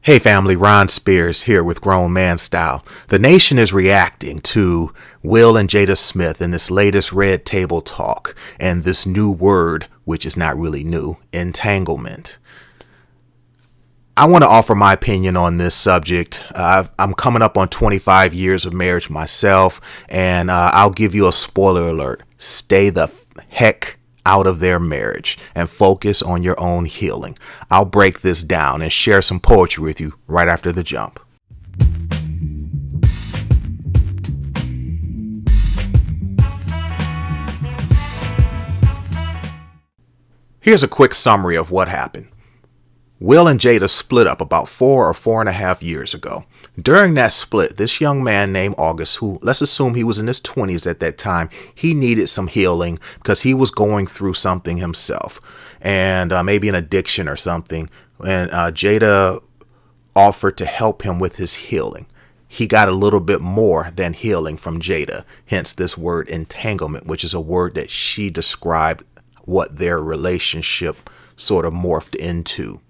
Hey family, Ron Spears here with Grown Man Style. The nation is reacting to Will and Jada Smith in this latest Red Table Talk and this new word, which is not really new, entanglement. I want to offer my opinion on this subject. I'm coming up on 25 years of marriage myself, and I'll give you a spoiler alert. Stay the heck out of their marriage and focus on your own healing. I'll break this down and share some poetry with you right after the jump. Here's a quick summary of what happened. Will and Jada split up about 4.5 years ago. During that split, this young man named August, who let's assume he was in his 20s at that time, he needed some healing because he was going through something himself and maybe an addiction or something. And Jada offered to help him with his healing. He got a little bit more than healing from Jada, hence this word entanglement, which is a word that she described what their relationship sort of morphed into.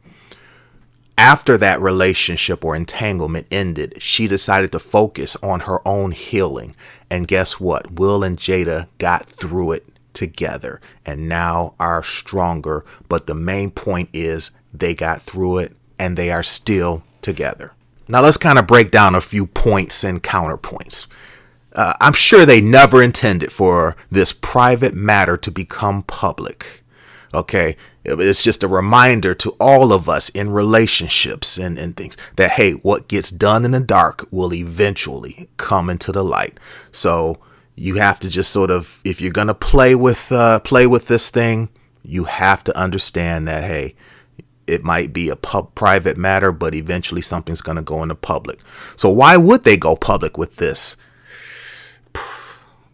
After that relationship or entanglement ended, she decided to focus on her own healing. And guess what? Will and Jada got through it together and now are stronger. But the main point is they got through it and they are still together. Now let's kind of break down a few points and counterpoints. I'm sure they never intended for this private matter to become public. Okay, it's just a reminder to all of us in relationships and things that, hey, what gets done in the dark will eventually come into the light. So you have to just sort of, if you're going to play with this thing, you have to understand that, hey, it might be a private matter, but eventually something's going to go into public. So why would they go public with this?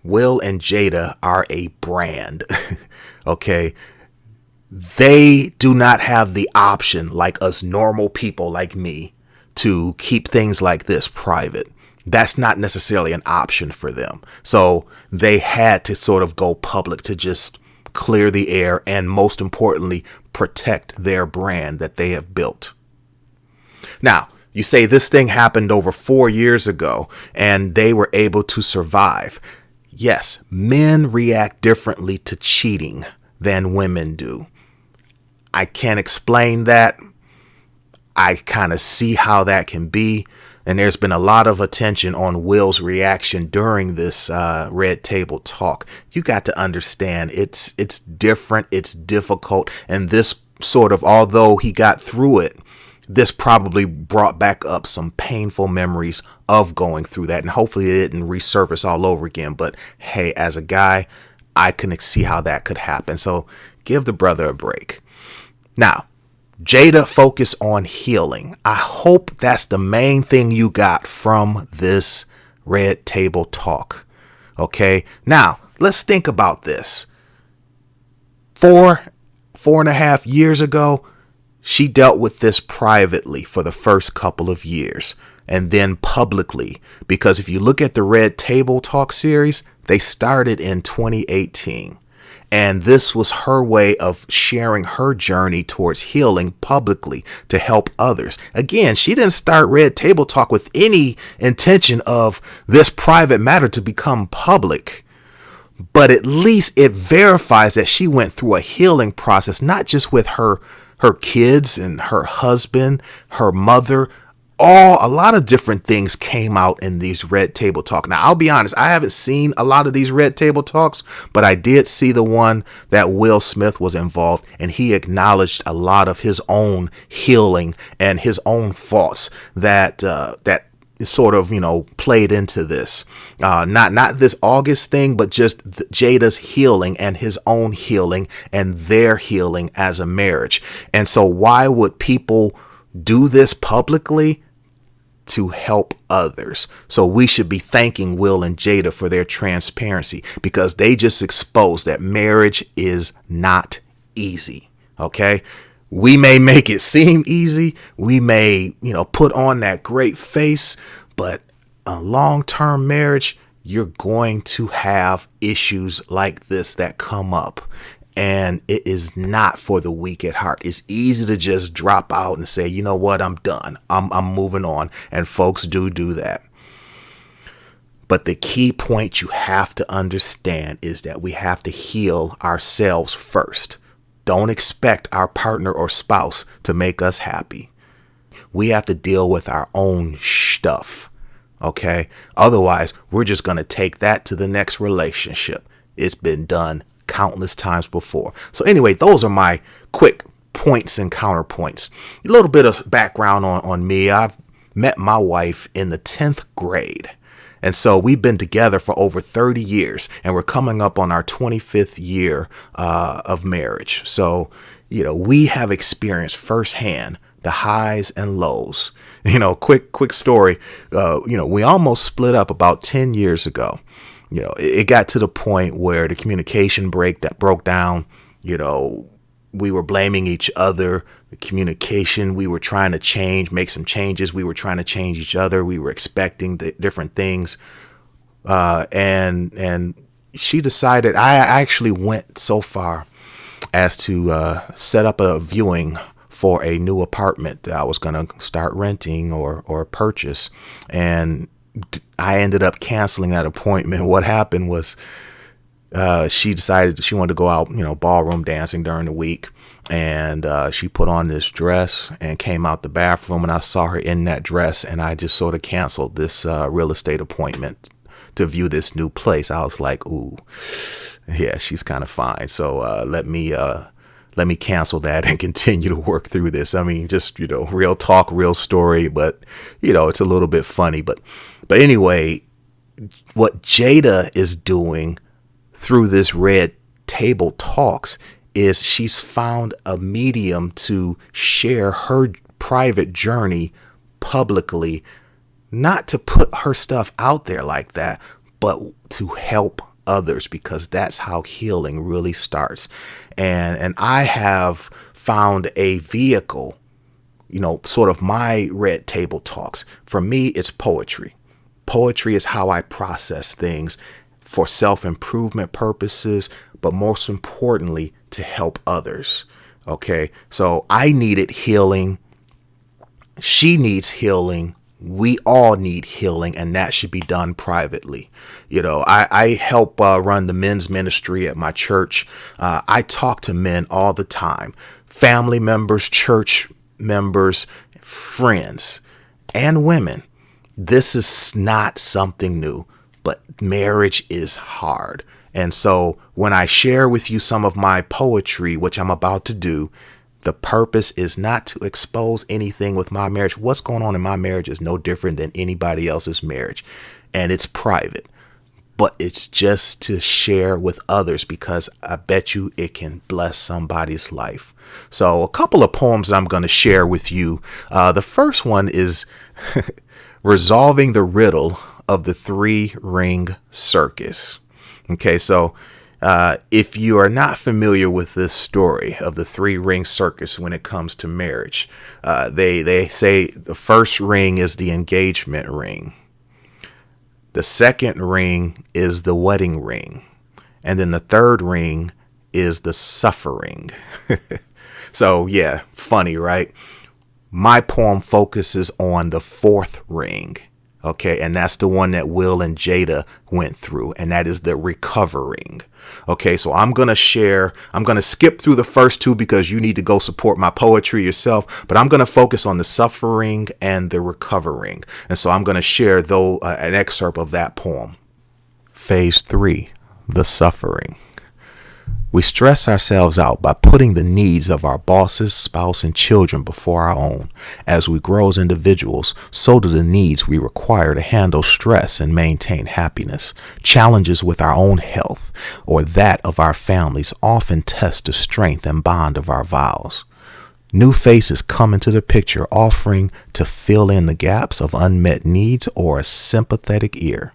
Will and Jada are a brand. Okay. They do not have the option, like us normal people like me, to keep things like this private. That's not necessarily an option for them. So they had to sort of go public to just clear the air and, most importantly, protect their brand that they have built. Now, you say this thing happened over 4 years ago and they were able to survive. Yes, men react differently to cheating than women do. I can't explain that. I kind of see how that can be. And there's been a lot of attention on Will's reaction during this Red Table Talk. You got to understand it's different. It's difficult. And this sort of, although he got through it, this probably brought back up some painful memories of going through that. And hopefully it didn't resurface all over again. But hey, as a guy, I can see how that could happen. So give the brother a break. Now, Jada, focus on healing. I hope that's the main thing you got from this Red Table Talk. Okay. Now, let's think about this. 4.5 years ago, she dealt with this privately for the first couple of years and then publicly. Because if you look at the Red Table Talk series, they started in 2018. And this was her way of sharing her journey towards healing publicly to help others. Again, she didn't start Red Table Talk with any intention of this private matter to become public. But at least it verifies that she went through a healing process, not just with her kids and her husband, her mother. A lot of different things came out in these Red Table Talk. Now, I'll be honest, I haven't seen a lot of these Red Table Talks, but I did see the one that Will Smith was involved, and he acknowledged a lot of his own healing and his own faults that sort of, played into this. Not this August thing, but just Jada's healing and his own healing and their healing as a marriage. And so why would people do this publicly? To help others. So we should be thanking Will and Jada for their transparency, because they just exposed that marriage is not easy. Okay. We may make it seem easy. We may, put on that great face, but a long-term marriage, you're going to have issues like this that come up. And it is not for the weak at heart. It's easy to just drop out and say, you know what, I'm done. I'm moving on. And folks do that. But the key point you have to understand is that we have to heal ourselves first. Don't expect our partner or spouse to make us happy. We have to deal with our own stuff. Okay? Otherwise, we're just going to take that to the next relationship. It's been done countless times before. So anyway, those are my quick points and counterpoints. A little bit of background on me. I've met my wife in the 10th grade. And so we've been together for over 30 years, and we're coming up on our 25th year of marriage. So, we have experienced firsthand the highs and lows. Quick story. We almost split up about 10 years ago. It got to the point where the communication broke down. We were blaming each other. The communication, we were trying to make some changes. We were trying to change each other. We were expecting different things. And she decided, I actually went so far as to set up a viewing for a new apartment that I was going to start renting or purchase. And I ended up canceling that appointment. What happened was she decided that she wanted to go out, ballroom dancing during the week. And she put on this dress and came out the bathroom, and I saw her in that dress, and I just sort of canceled this real estate appointment to view this new place. I was like, ooh, yeah, she's kind of fine. So let me cancel that and continue to work through this. I mean, just, real talk, real story, but, it's a little bit funny. But anyway, what Jada is doing through this Red Table Talks is she's found a medium to share her private journey publicly, not to put her stuff out there like that, but to help others, because that's how healing really starts. And I have found a vehicle, sort of my Red Table Talks. For me, it's poetry. Poetry is how I process things for self-improvement purposes, but most importantly, to help others. Okay, so I needed healing. She needs healing. We all need healing, and that should be done privately. I help run the men's ministry at my church. I talk to men all the time, family members, church members, friends, and women. This is not something new, but marriage is hard. And so when I share with you some of my poetry, which I'm about to do, the purpose is not to expose anything with my marriage. What's going on in my marriage is no different than anybody else's marriage, and it's private. But it's just to share with others, because I bet you it can bless somebody's life. So a couple of poems I'm going to share with you. The first one is Resolving the Riddle of the Three-Ring Circus. Okay, so if you are not familiar with this story of the three-ring circus when it comes to marriage, they say the first ring is the engagement ring. The second ring is the wedding ring. And then the third ring is the suffering. So, yeah, funny, right? My poem focuses on the fourth ring. Okay, and that's the one that Will and Jada went through, and that is the recovering. Okay, so I'm going to skip through the first two because you need to go support my poetry yourself, but I'm going to focus on the suffering and the recovering. And so I'm going to share an excerpt of that poem. Phase 3, the suffering. We stress ourselves out by putting the needs of our bosses, spouse, and children before our own. As we grow as individuals, so do the needs we require to handle stress and maintain happiness. Challenges with our own health or that of our families often test the strength and bond of our vows. New faces come into the picture, offering to fill in the gaps of unmet needs or a sympathetic ear.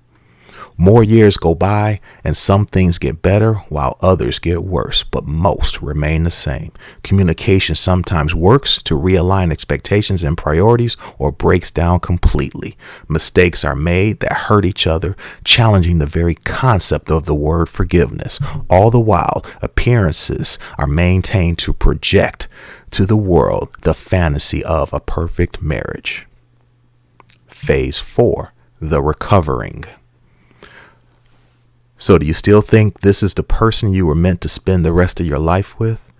More years go by and some things get better while others get worse, but most remain the same. Communication sometimes works to realign expectations and priorities or breaks down completely. Mistakes are made that hurt each other, challenging the very concept of the word forgiveness. All the while, appearances are maintained to project to the world the fantasy of a perfect marriage. Phase 4, the recovering. So do you still think this is the person you were meant to spend the rest of your life with?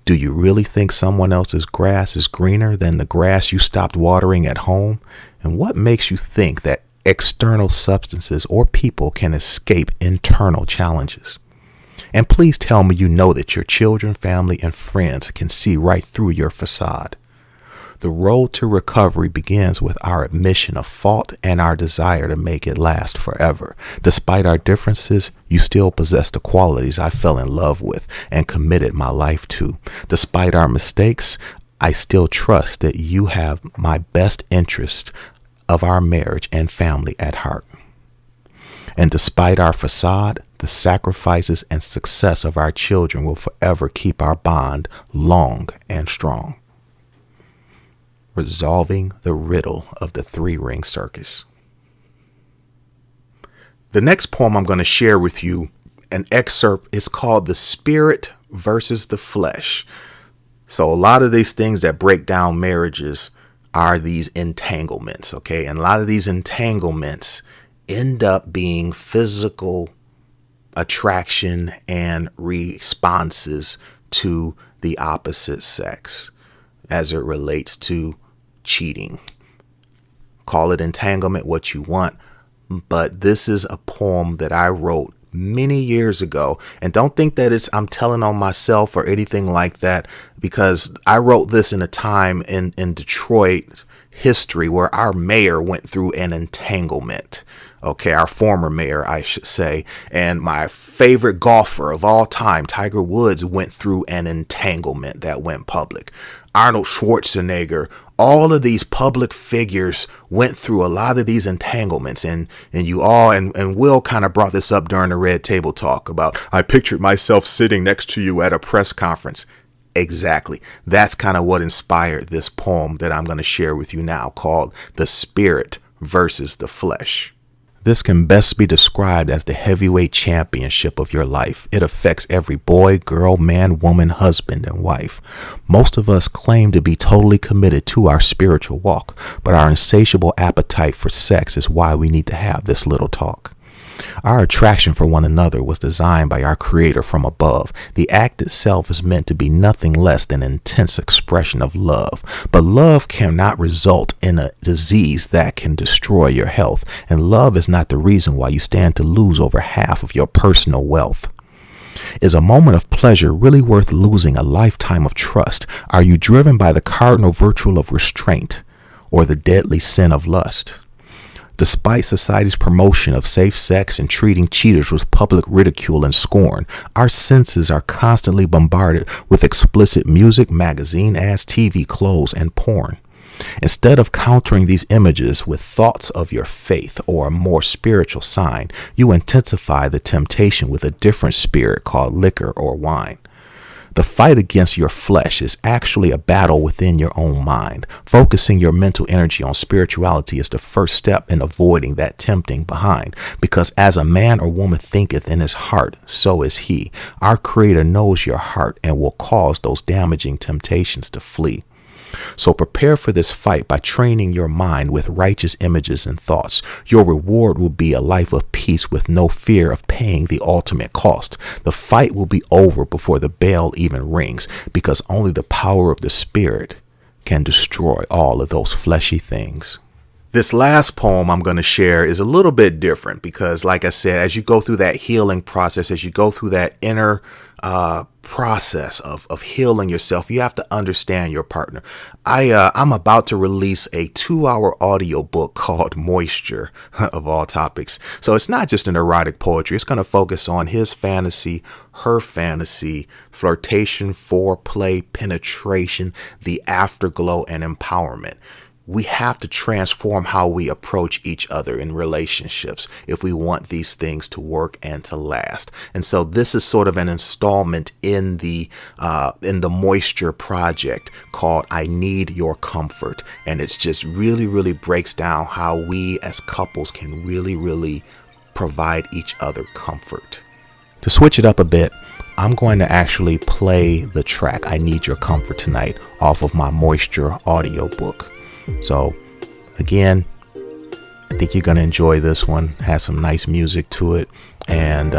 Do you really think someone else's grass is greener than the grass you stopped watering at home? And what makes you think that external substances or people can escape internal challenges? And please tell me you know that your children, family, and friends can see right through your facade. The road to recovery begins with our admission of fault and our desire to make it last forever. Despite our differences, you still possess the qualities I fell in love with and committed my life to. Despite our mistakes, I still trust that you have my best interest of our marriage and family at heart. And despite our facade, the sacrifices and success of our children will forever keep our bond long and strong. Resolving the riddle of the three-ring circus. The next poem I'm going to share with you, an excerpt, is called The Spirit versus the Flesh. So a lot of these things that break down marriages are these entanglements, okay? And a lot of these entanglements end up being physical attraction and responses to the opposite sex as it relates to cheating. Call it entanglement, what you want, but this is a poem that I wrote many years ago, and don't think that I'm telling on myself or anything like that, because I wrote this in a time in Detroit history where our mayor went through an entanglement. Okay, our former mayor, I should say, and my favorite golfer of all time, Tiger Woods, went through an entanglement that went public. Arnold Schwarzenegger, all of these public figures went through a lot of these entanglements, and you all, and Will kind of brought this up during the Red Table Talk about, I pictured myself sitting next to you at a press conference. Exactly. That's kind of what inspired this poem that I'm going to share with you now, called The Spirit versus the Flesh. This can best be described as the heavyweight championship of your life. It affects every boy, girl, man, woman, husband, and wife. Most of us claim to be totally committed to our spiritual walk, but our insatiable appetite for sex is why we need to have this little talk. Our attraction for one another was designed by our Creator from above. The act itself is meant to be nothing less than an intense expression of love. But love cannot result in a disease that can destroy your health. And love is not the reason why you stand to lose over half of your personal wealth. Is a moment of pleasure really worth losing a lifetime of trust? Are you driven by the cardinal virtue of restraint or the deadly sin of lust? Despite society's promotion of safe sex and treating cheaters with public ridicule and scorn, our senses are constantly bombarded with explicit music, magazine ads, TV, clothes, and porn. Instead of countering these images with thoughts of your faith or a more spiritual sign, you intensify the temptation with a different spirit called liquor or wine. The fight against your flesh is actually a battle within your own mind. Focusing your mental energy on spirituality is the first step in avoiding that tempting behind, because as a man or woman thinketh in his heart, so is he. Our Creator knows your heart and will cause those damaging temptations to flee. So prepare for this fight by training your mind with righteous images and thoughts. Your reward will be a life of peace with no fear of paying the ultimate cost. The fight will be over before the bell even rings, because only the power of the Spirit can destroy all of those fleshy things. This last poem I'm going to share is a little bit different because, like I said, as you go through that healing process, as you go through that inner process of healing yourself, you have to understand your partner. I'm about to release a 2-hour audio book called Moisture, of all topics. So it's not just an erotic poetry. It's going to focus on his fantasy, her fantasy, flirtation, foreplay, penetration, the afterglow, and empowerment. we have to transform how we approach each other in relationships if we want these things to work and to last. And so this is sort of an installment in the Moisture project called I Need Your Comfort. And it's just really breaks down how we as couples can really provide each other comfort. To switch it up a bit, I'm going to actually play the track I Need Your Comfort Tonight off of my Moisture audiobook. So again, I think you're going to enjoy this one. It has some nice music to it, and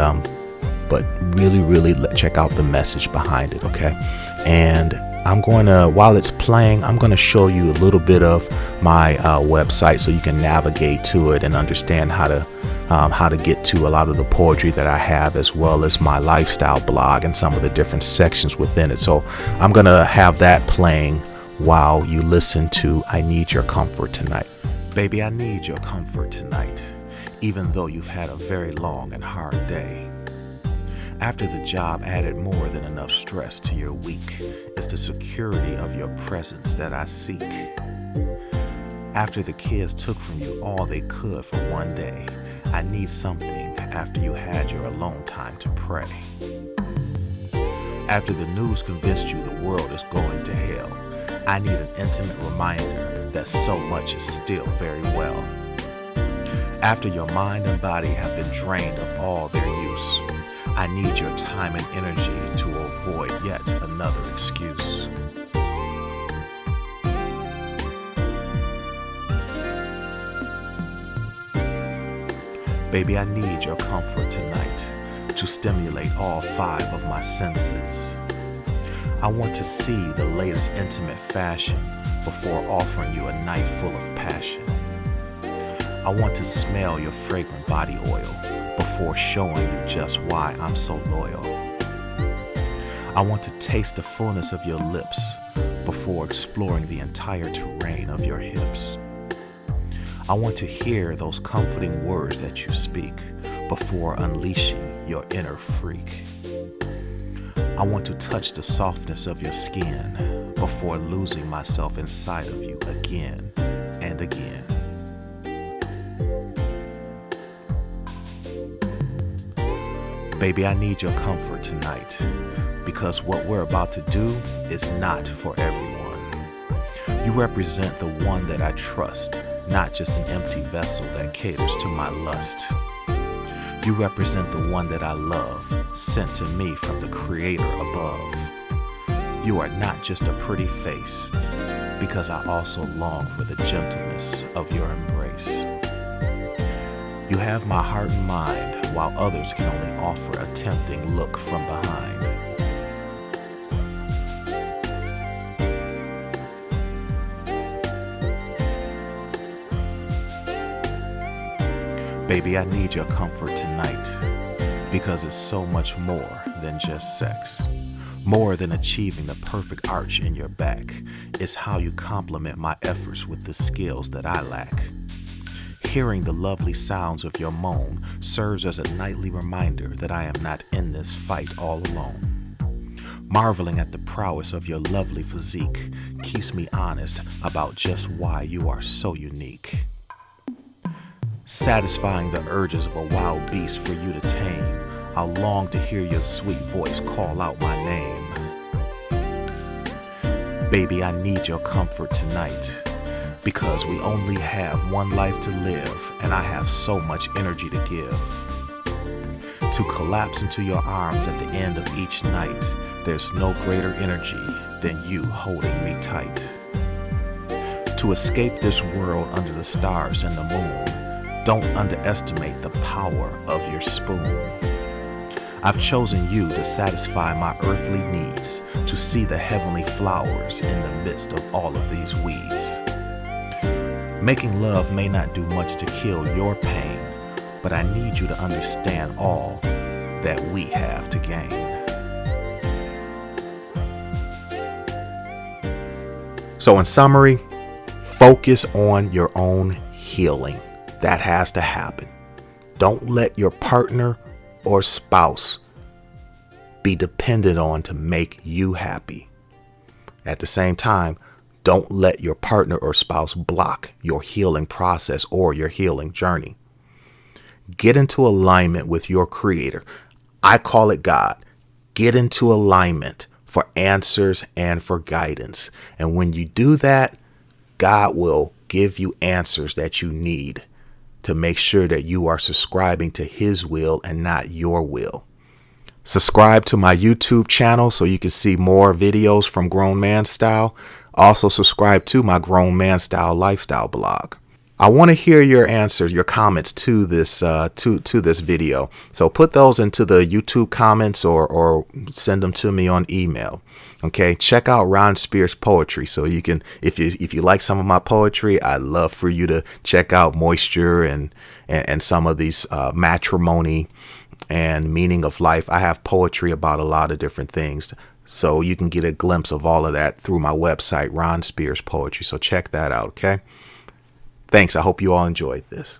but really check out the message behind it, okay? And I'm going to, while it's playing, I'm going to show you a little bit of my website so you can navigate to it and understand how to get to a lot of the poetry that I have, as well as my lifestyle blog and some of the different sections within it. So I'm going to have that playing while you listen to I Need Your Comfort Tonight. Baby, I need your comfort tonight, even though you've had a very long and hard day. After the job added more than enough stress to your week, it's the security of your presence that I seek. After the kids took from you all they could for one day, I need something after you had your alone time to pray. After the news convinced you the world is going to hell, I need an intimate reminder that so much is still very well. After your mind and body have been drained of all their use, I need your time and energy to avoid yet another excuse. Baby, I need your comfort tonight to stimulate all 5 of my senses. I want to see the latest intimate fashion before offering you a night full of passion. I want to smell your fragrant body oil before showing you just why I'm so loyal. I want to taste the fullness of your lips before exploring the entire terrain of your hips. I want to hear those comforting words that you speak before unleashing your inner freak. I want to touch the softness of your skin before losing myself inside of you again and again. Baby, I need your comfort tonight, because what we're about to do is not for everyone. You represent the one that I trust, not just an empty vessel that caters to my lust. You represent the one that I love, sent to me from the Creator above. You are not just a pretty face, because I also long for the gentleness of your embrace. You have my heart and mind, while others can only offer a tempting look from behind. Baby, I need your comfort tonight, because it's so much more than just sex. More than achieving the perfect arch in your back, it's how you complement my efforts with the skills that I lack. Hearing the lovely sounds of your moan serves as a nightly reminder that I am not in this fight all alone. Marveling at the prowess of your lovely physique keeps me honest about just why you are so unique. Satisfying the urges of a wild beast for you to tame, I long to hear your sweet voice call out my name. Baby, I need your comfort tonight, because we only have one life to live, and I have so much energy to give. To collapse into your arms at the end of each night, there's no greater energy than you holding me tight. To escape this world under the stars and the moon, don't underestimate the power of your spoon. I've chosen you to satisfy my earthly needs, to see the heavenly flowers in the midst of all of these weeds. Making love may not do much to kill your pain, but I need you to understand all that we have to gain. So in summary, focus on your own healing. That has to happen. Don't let your partner or spouse be dependent on to make you happy. At the same time, Don't let your partner or spouse block your healing process or your healing journey. Get into alignment with your creator. I call it God. Get into alignment for answers and for guidance. And when you do that, God will give you answers that you need to make sure that you are subscribing to his will and not your will. Subscribe to my YouTube channel so you can see more videos from Grown Man Style. Also subscribe to my Grown Man Style lifestyle blog. I want to hear your answers, your comments to this to this video. So put those into the YouTube comments or send them to me on email. Okay, check out Ron Spears Poetry. So you can, if you like some of my poetry, I'd love for you to check out Moisture and some of these matrimony and meaning of life. I have poetry about a lot of different things. So you can get a glimpse of all of that through my website, Ron Spears Poetry. So check that out. Okay. Thanks. I hope you all enjoyed this.